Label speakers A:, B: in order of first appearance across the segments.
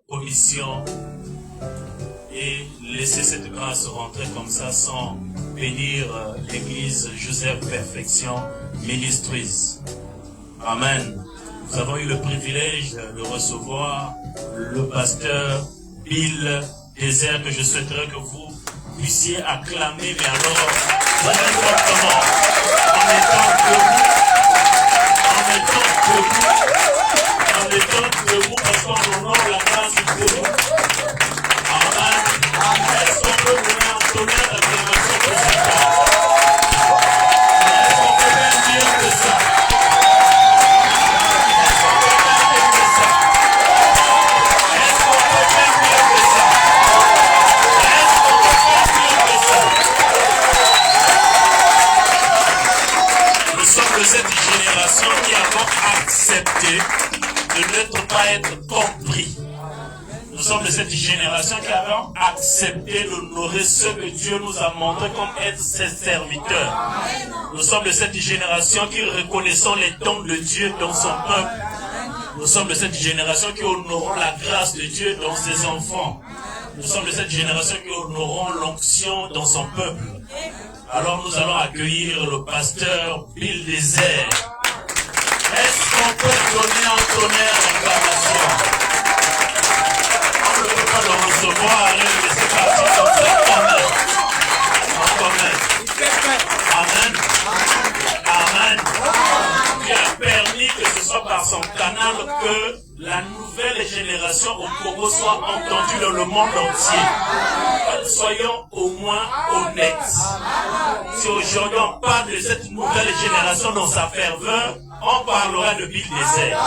A: commission et laisser cette grâce rentrer comme ça sans bénir l'église Joseph Perfection Ministries. Amen. Nous avons eu le privilège de recevoir le pasteur Bill Désert, que je souhaiterais que vous puissiez acclamer, mais alors très fortement, en étant debout, parce qu'on honore la grâce de Dieu. Amen. Est-ce qu'on peut donner un tonnerre d'acclamation pour cette grâce? Est-ce qu'on peut même dire que ça? Cette génération qui avons accepté de ne pas être compris. Nous sommes de cette génération qui avons accepté d'honorer ce que Dieu nous a montré comme être ses serviteurs. Nous sommes de cette génération qui reconnaissons les dons de Dieu dans son peuple. Nous sommes de cette génération qui honorons la grâce de Dieu dans ses enfants. Nous sommes de cette génération qui honorons l'onction dans son peuple. Alors nous allons accueillir le pasteur Bill Désert. Est-ce qu'on peut donner un tonnerre d'acclamation? On ne peut pas le recevoir et le laisser partir comme ça quand même. Amen. Amen. Qui a permis que ce soit par son canal que la nouvelle génération au Congo soit entendue dans le monde entier. Soyons au moins honnêtes. Si aujourd'hui on parle de cette nouvelle génération dans sa ferveur, on parlera de Bill Désert.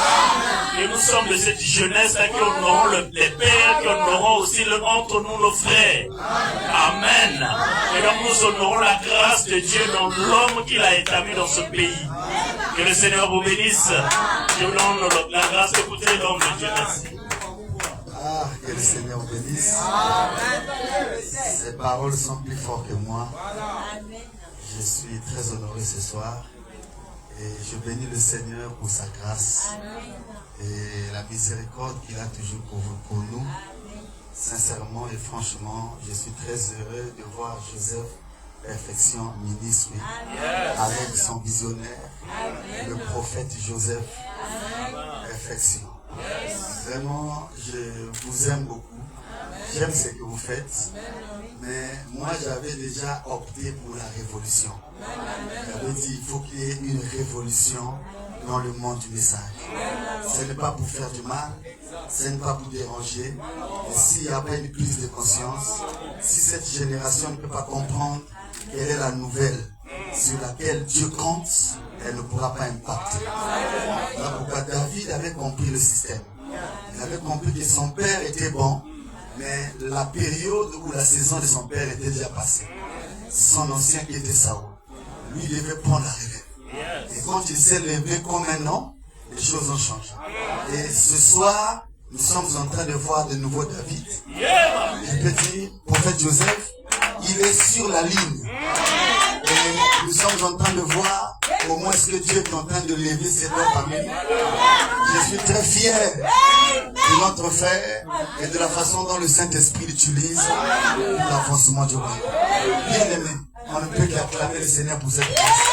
A: Et nous sommes de cette jeunesse-là qui honorons les pères, qui honorons aussi entre nous nos frères. Amen. Et donc nous honorons la grâce de Dieu dans l'homme qu'il a établi dans ce pays. Que le Seigneur vous bénisse. Je vous donne la grâce d'écouter l'homme de Dieu. Merci.
B: Ah, que le Seigneur vous bénisse. Ces paroles sont plus fortes que moi. Je suis très honoré ce soir. Et je bénis le Seigneur pour sa grâce et la miséricorde qu'il a toujours pour nous. Sincèrement et franchement, je suis très heureux de voir Joseph Perfection Ministre avec son visionnaire, le prophète Joseph Perfection. Vraiment, je vous aime beaucoup. J'aime ce que vous faites. Mais moi, j'avais déjà opté pour la révolution. J'avais dit, il faut qu'il y ait une révolution dans le monde du message. Ce n'est pas pour faire du mal, ce n'est pas pour déranger. Et s'il n'y a pas une prise de conscience, si cette génération ne peut pas comprendre quelle est la nouvelle sur laquelle Dieu compte, elle ne pourra pas impacter. Voilà pourquoi David avait compris le système. Il avait compris que son père était bon, mais la période où la saison de son père était déjà passée. Son ancien qui était Saoul, lui il devait prendre la relève. Et quand il s'est levé comme un homme, les choses ont changé. Et ce soir, nous sommes en train de voir de nouveau David. Je peux dire, prophète Joseph, il est sur la ligne. Et nous sommes en train de voir comment est-ce que Dieu est en train de lever cet homme parmi nous. Je suis très fier de notre frère et de la façon dont le Saint-Esprit l'utilise pour l'avancement du royaume. Bien aimé, on ne peut qu'acclamer le Seigneur pour cette grâce.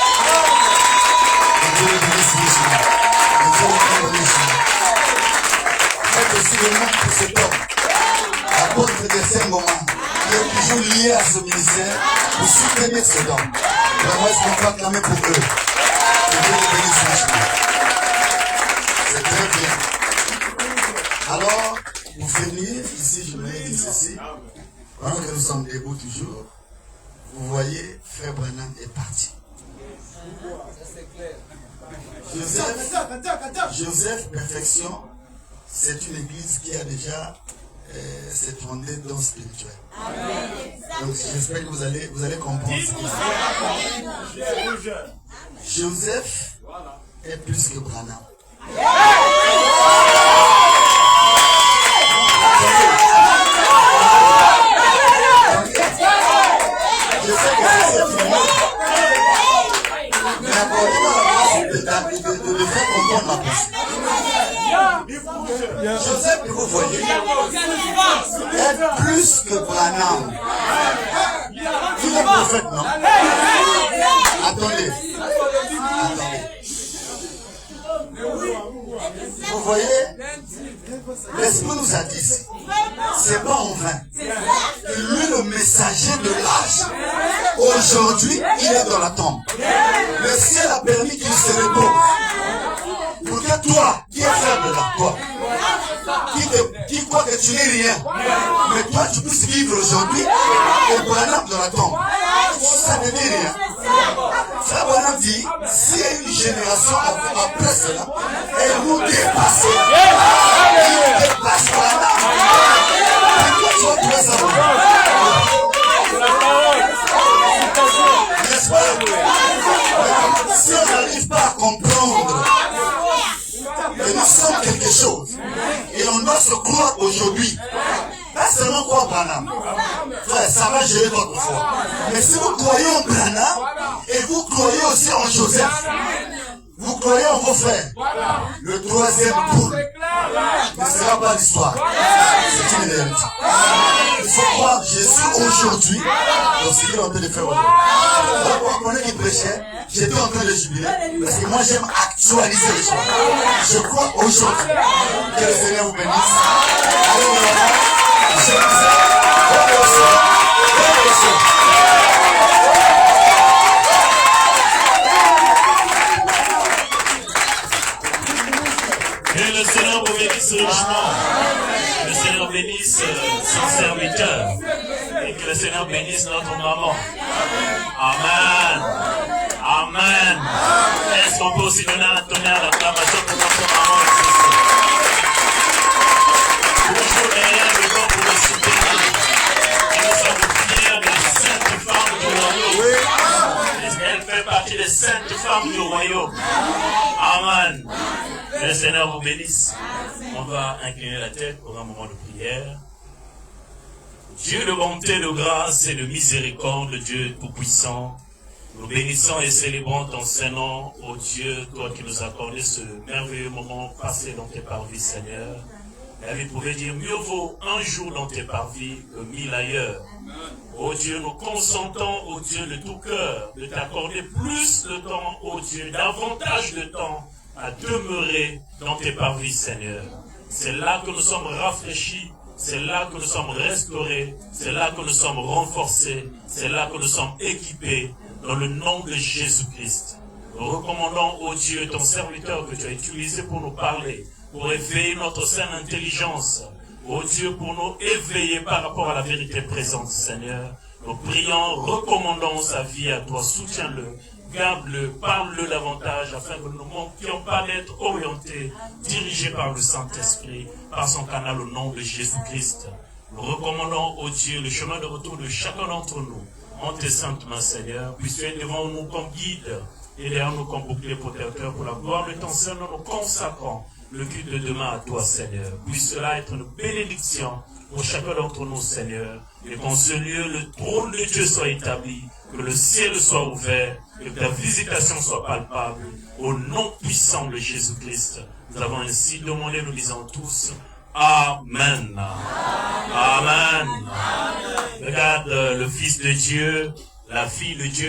B: Que Dieu le bénisse richement. Que Dieu le bénisse richement. Faites aussi le nom pour cet homme, l'apôtre de Saint-Moment, qui est toujours lié à ce ministère pour soutenir cet homme. Vraiment, est-ce qu'on peut acclamer pour eux? Que Dieu les bénisse richement. C'est très bien. Alors, pour finir, ici, je voulais dire ceci. Pendant que nous sommes debout toujours, vous voyez, Frère Branham est parti. Joseph Perfection, c'est une église qui a déjà s'est fondée dans le spirituel. Donc j'espère que vous allez comprendre. Joseph est plus que Branham. Je sais que c'est fini. Mais accordez-moi de faire comprendre ma pensée. Joseph, que vous voyez, Être plus que Branham. Il est prophète, non? Attendez. Vous voyez, l'Esprit nous a dit, c'est pas en vain. Lui, le messager de l'âge, aujourd'hui, il est dans la tombe. Le ciel a permis qu'il se repose. Pour que toi, qui es faible là, toi, qui croit que tu n'es rien, mais toi, tu puisses vivre aujourd'hui et Branham dans la tombe. Ça ne dit rien. Frère Branham dit, s'il y a une génération après cela, elle nous dépasse. Il dépasse Branham. Pourquoi tu vas trouver ça? N'est-ce pas? Si on n'arrive pas à comprendre que nous sommes quelque chose, et on doit se croire aujourd'hui, pas seulement croire Branham. Frère, ça va gérer votre foi. Mais si vous croyez en Branham, et vous croyez aussi en Joseph, vous croyez en vos frères, le troisième poule ne sera pas l'histoire. C'est une réalité. Il faut croire Jésus aujourd'hui dans ce qu'il est en train de faire aujourd'hui. Vous comprenez qu'il prêchait, j'étais en train de jubiler parce que moi j'aime actualiser les choses. Je crois aujourd'hui que le Seigneur vous bénisse. Allez, je vous
A: Que le Seigneur vous bénisse richement. Que le Seigneur bénisse son serviteur. Et que le Seigneur bénisse notre maman. Amen. Amen. Est-ce qu'on peut aussi donner un tonnerre d'acclamation pour notre maman ici? Toujours derrière le corps pour le soutenir. Et nous sommes fiers des saintes femmes du royaume. Elle fait partie des saintes femmes du royaume. Amen. Que le Seigneur vous bénisse. On va incliner la tête pour un moment de prière. Dieu de bonté, de grâce et de miséricorde, Dieu tout-puissant, nous bénissons et célébrons ton Saint-Nom, ô Dieu, toi qui nous as accordé ce merveilleux moment passé dans tes parvis, Seigneur. David pouvait dire, mieux vaut un jour dans tes parvis que 1000 ailleurs. Ô Dieu, nous consentons, ô Dieu, de tout cœur, de t'accorder plus de temps, ô Dieu, davantage de temps à demeurer dans tes parvis, Seigneur. C'est là que nous sommes rafraîchis, c'est là que nous sommes restaurés, c'est là que nous sommes renforcés, c'est là que nous sommes équipés, dans le nom de Jésus-Christ. Nous recommandons, ô Dieu, ton serviteur que tu as utilisé pour nous parler, pour éveiller notre saine intelligence, ô Dieu, pour nous éveiller par rapport à la vérité présente, Seigneur. Nous prions, recommandons sa vie à toi, soutiens-le, garde-le, parle-le davantage, afin que nous ne manquions pas d'être orientés, dirigés par le Saint-Esprit, par son canal au nom de Jésus-Christ. Nous recommandons, ô Dieu, le chemin de retour de chacun d'entre nous, en tes saintes mains, Seigneur, puisses-tu être devant nous comme guide, et derrière nous comme bouclier protecteur, pour la gloire de ton Seigneur, nous consacrons le culte de demain à toi, Seigneur. Puisse cela être une bénédiction pour chacun d'entre nous, Seigneur, et qu'en ce lieu, le trône de Dieu soit établi, que le ciel soit ouvert, et que ta visitation soit palpable, au nom puissant de Jésus-Christ. Nous avons ainsi demandé, nous disons tous, Amen. Amen. Regarde le Fils de Dieu, la fille de Dieu.